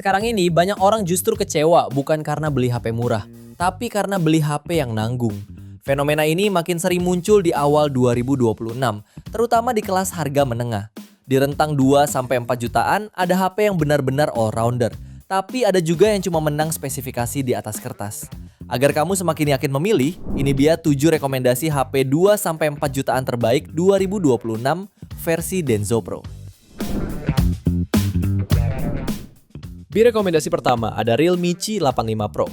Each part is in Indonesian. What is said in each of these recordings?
Sekarang ini banyak orang justru kecewa bukan karena beli HP murah, tapi karena beli HP yang nanggung. Fenomena ini makin sering muncul di awal 2026, terutama di kelas harga menengah. Di rentang 2-4 jutaan ada HP yang benar-benar all-rounder, tapi ada juga yang cuma menang spesifikasi di atas kertas. Agar kamu semakin yakin memilih, ini dia 7 rekomendasi HP 2-4 jutaan terbaik 2026 versi Denso Pro. Di rekomendasi pertama ada Realme C85 Pro.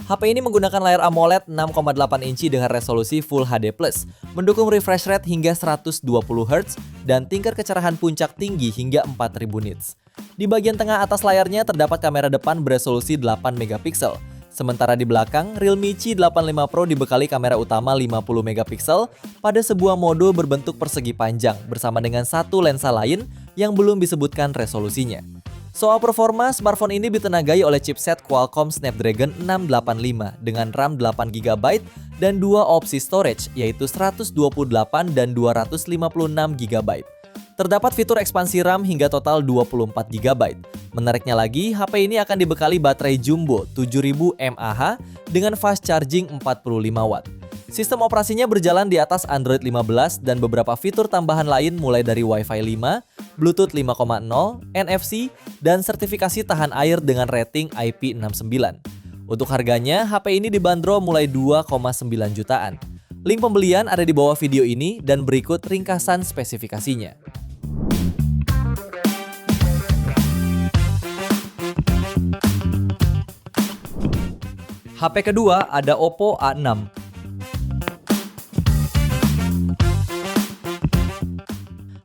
HP ini menggunakan layar AMOLED 6,8 inci dengan resolusi Full HD+, mendukung refresh rate hingga 120 Hz dan tingkat kecerahan puncak tinggi hingga 4000 nits. Di bagian tengah atas layarnya terdapat kamera depan beresolusi 8 megapiksel. Sementara di belakang, Realme C85 Pro dibekali kamera utama 50 megapiksel pada sebuah mode berbentuk persegi panjang bersama dengan satu lensa lain yang belum disebutkan resolusinya. Soal performa, smartphone ini ditenagai oleh chipset Qualcomm Snapdragon 685 dengan RAM 8GB dan dua opsi storage yaitu 128 dan 256GB. Terdapat fitur ekspansi RAM hingga total 24GB. Menariknya lagi, HP ini akan dibekali baterai jumbo 7000 mAh dengan fast charging 45W. Sistem operasinya berjalan di atas Android 15 dan beberapa fitur tambahan lain mulai dari Wi-Fi 5, Bluetooth 5.0, NFC, dan sertifikasi tahan air dengan rating IP69. Untuk harganya, HP ini dibanderol mulai 2,9 jutaan. Link pembelian ada di bawah video ini dan berikut ringkasan spesifikasinya. HP kedua ada Oppo A6.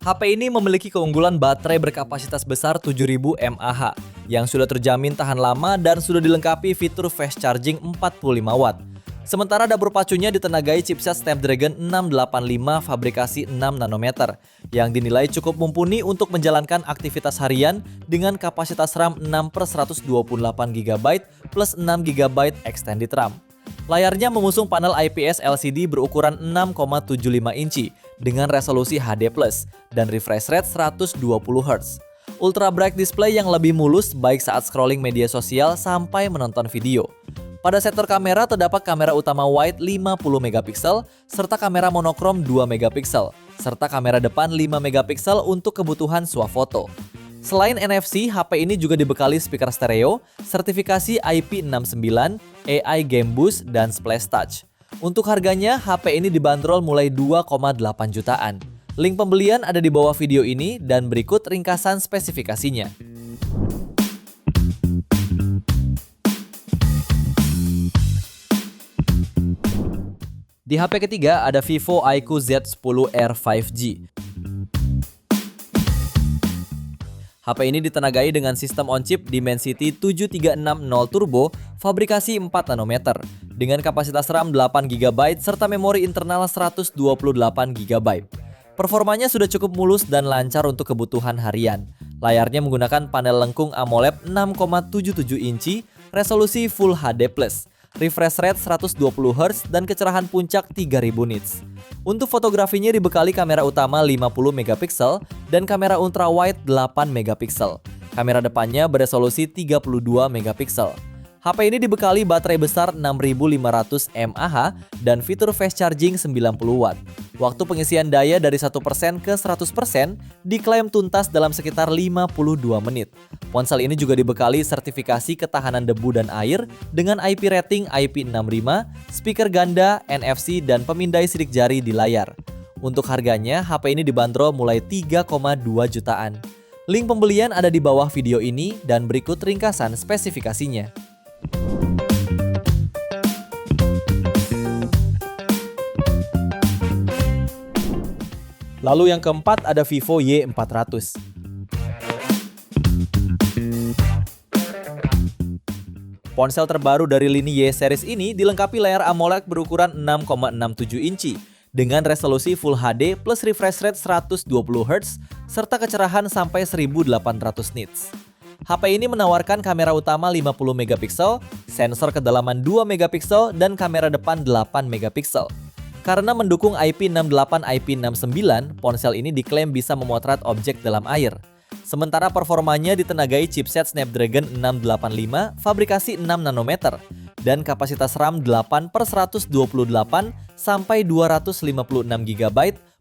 HP ini memiliki keunggulan baterai berkapasitas besar 7000 mAh yang sudah terjamin tahan lama dan sudah dilengkapi fitur fast charging 45W. Sementara dapur pacunya ditenagai chipset Snapdragon 685 fabrikasi 6 nanometer yang dinilai cukup mumpuni untuk menjalankan aktivitas harian dengan kapasitas RAM 6/128GB plus 6GB extended RAM. Layarnya mengusung panel IPS LCD berukuran 6,75 inci dengan resolusi HD+, dan refresh rate 120Hz. Ultra bright display yang lebih mulus baik saat scrolling media sosial sampai menonton video. Pada sektor kamera terdapat kamera utama wide 50 megapiksel serta kamera monokrom 2 megapiksel serta kamera depan 5 megapiksel untuk kebutuhan swafoto. Selain NFC, HP ini juga dibekali speaker stereo, sertifikasi IP69, AI Game Boost, dan Splash Touch. Untuk harganya, HP ini dibanderol mulai 2,8 jutaan. Link pembelian ada di bawah video ini dan berikut ringkasan spesifikasinya. Di HP ketiga ada Vivo iQOO Z10R 5G. HP ini ditenagai dengan sistem on-chip Dimensity 7360 Turbo fabrikasi 4 nanometer dengan kapasitas RAM 8GB serta memori internal 128GB. Performanya sudah cukup mulus dan lancar untuk kebutuhan harian. Layarnya menggunakan panel lengkung AMOLED 6,77 inci, resolusi Full HD+. Refresh rate 120Hz dan kecerahan puncak 3000 nits. Untuk fotografinya dibekali kamera utama 50 megapiksel dan kamera ultrawide 8 megapiksel. Kamera depannya beresolusi 32 megapiksel. HP ini dibekali baterai besar 6500 mAh dan fitur fast charging 90W. Waktu pengisian daya dari 1% ke 100% diklaim tuntas dalam sekitar 52 menit. Ponsel ini juga dibekali sertifikasi ketahanan debu dan air dengan IP rating IP65, speaker ganda, NFC, dan pemindai sidik jari di layar. Untuk harganya, HP ini dibanderol mulai 3,2 jutaan. Link pembelian ada di bawah video ini dan berikut ringkasan spesifikasinya. Lalu yang keempat ada Vivo Y400. Ponsel terbaru dari lini Y series ini dilengkapi layar AMOLED berukuran 6,67 inci dengan resolusi Full HD plus refresh rate 120Hz serta kecerahan sampai 1800 nits. HP ini menawarkan kamera utama 50 megapiksel, sensor kedalaman 2 megapiksel, dan kamera depan 8 megapiksel. Karena mendukung IP68 IP69, ponsel ini diklaim bisa memotret objek dalam air. Sementara performanya ditenagai chipset Snapdragon 685 fabrikasi 6 nanometer dan kapasitas RAM 8/128 sampai 256 GB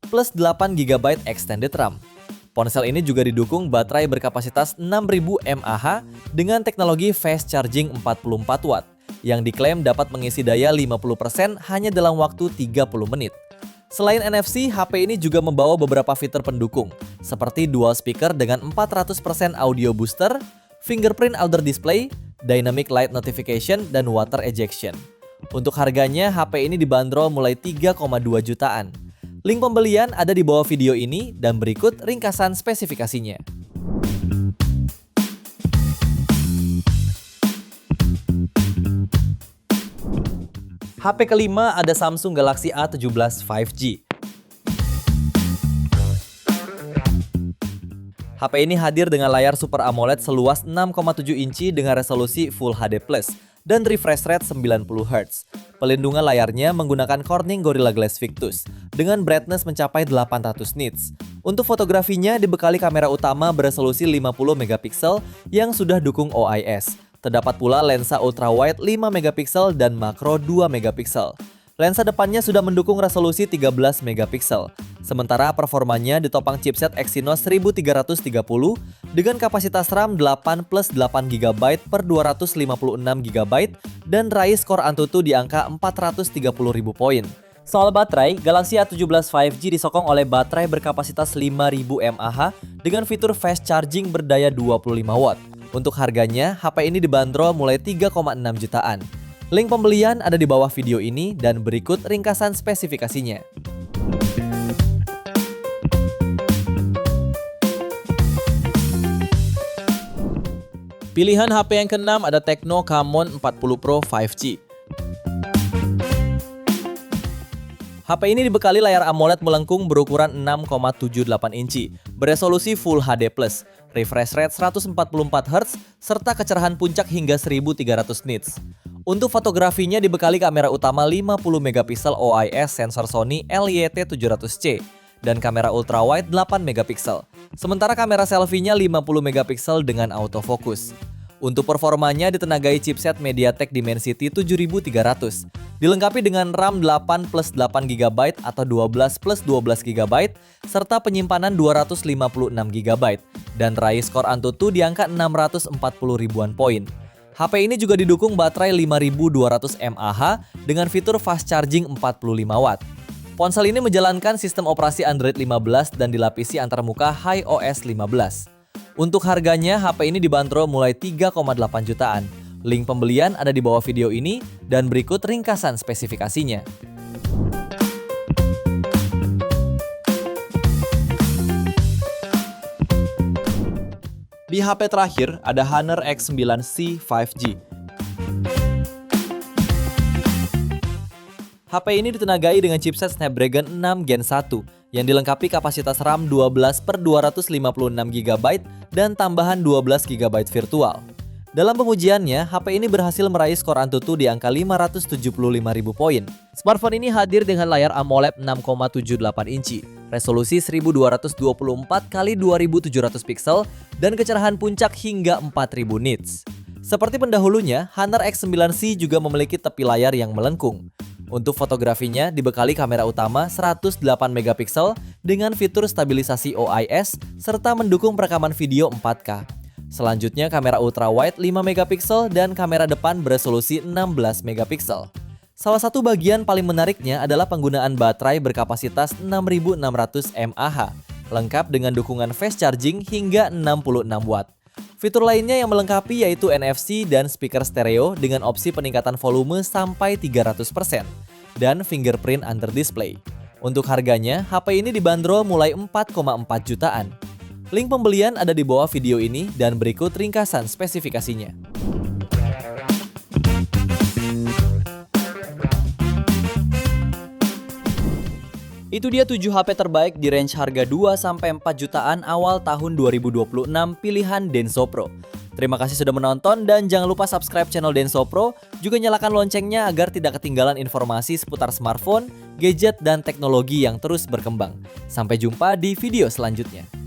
plus 8 GB extended RAM. Ponsel ini juga didukung baterai berkapasitas 6000 mAh dengan teknologi fast charging 44 watt yang diklaim dapat mengisi daya 50% hanya dalam waktu 30 menit. Selain NFC, HP ini juga membawa beberapa fitur pendukung, seperti dual speaker dengan 400% audio booster, fingerprint under display, dynamic light notification, dan water ejection. Untuk harganya, HP ini dibanderol mulai 3,2 jutaan. Link pembelian ada di bawah video ini dan berikut ringkasan spesifikasinya. HP kelima ada Samsung Galaxy A17 5G. HP ini hadir dengan layar Super AMOLED seluas 6,7 inci dengan resolusi Full HD+, dan refresh rate 90 Hz. Pelindungan layarnya menggunakan Corning Gorilla Glass Victus dengan brightness mencapai 800 nits. Untuk fotografinya dibekali kamera utama beresolusi 50 megapiksel yang sudah dukung OIS. Terdapat pula lensa ultrawide 5 megapiksel dan makro 2 megapiksel. Lensa depannya sudah mendukung resolusi 13 megapiksel. Sementara performanya ditopang chipset Exynos 1330 dengan kapasitas RAM 8 plus 8 GB per 256 GB dan raih skor Antutu di angka 430.000 poin. Soal baterai, Galaxy A17 5G disokong oleh baterai berkapasitas 5000 mAh dengan fitur fast charging berdaya 25 watt. Untuk harganya, HP ini dibanderol mulai 3,6 jutaan. Link pembelian ada di bawah video ini dan berikut ringkasan spesifikasinya. Pilihan HP yang keenam ada Tecno Camon 40 Pro 5G. HP ini dibekali layar AMOLED melengkung berukuran 6,78 inci, beresolusi Full HD+, refresh rate 144 Hz, serta kecerahan puncak hingga 1300 nits. Untuk fotografinya dibekali kamera utama 50 megapiksel OIS sensor Sony LYT700C dan kamera ultrawide 8 megapiksel. Sementara kamera selfie-nya 50 megapiksel dengan autofocus. Untuk performanya ditenagai chipset MediaTek Dimensity 7300, dilengkapi dengan RAM 8 plus 8 GB atau 12 plus 12 GB, serta penyimpanan 256 GB, dan raih skor Antutu di angka 640 ribuan poin. HP ini juga didukung baterai 5200 mAh dengan fitur fast charging 45 watt. Ponsel ini menjalankan sistem operasi Android 15 dan dilapisi antarmuka HiOS 15. Untuk harganya, HP ini dibanderol mulai 3,8 jutaan. Link pembelian ada di bawah video ini dan berikut ringkasan spesifikasinya. Di HP terakhir ada Honor X9C 5G. HP ini ditenagai dengan chipset Snapdragon 6 Gen 1 yang dilengkapi kapasitas RAM 12 per 256 GB dan tambahan 12 GB virtual. Dalam pengujiannya, HP ini berhasil meraih skor Antutu di angka 575.000 poin. Smartphone ini hadir dengan layar AMOLED 6,78 inci, resolusi 1224 x 2700 pixel, dan kecerahan puncak hingga 4000 nits. Seperti pendahulunya, Honor X9C juga memiliki tepi layar yang melengkung. Untuk fotografinya dibekali kamera utama 108 megapiksel dengan fitur stabilisasi OIS serta mendukung perekaman video 4K. Selanjutnya kamera ultrawide 5 megapiksel dan kamera depan beresolusi 16 megapiksel. Salah satu bagian paling menariknya adalah penggunaan baterai berkapasitas 6600 mAh, lengkap dengan dukungan fast charging hingga 66 watt. Fitur lainnya yang melengkapi yaitu NFC dan speaker stereo dengan opsi peningkatan volume sampai 300% dan fingerprint under display. Untuk harganya, HP ini dibanderol mulai 4,4 jutaan. Link pembelian ada di bawah video ini dan berikut ringkasan spesifikasinya. Itu dia 7 HP terbaik di range harga 2-4 jutaan awal tahun 2026 pilihan Denso Pro. Terima kasih sudah menonton dan jangan lupa subscribe channel Denso Pro, juga nyalakan loncengnya agar tidak ketinggalan informasi seputar smartphone, gadget, dan teknologi yang terus berkembang. Sampai jumpa di video selanjutnya.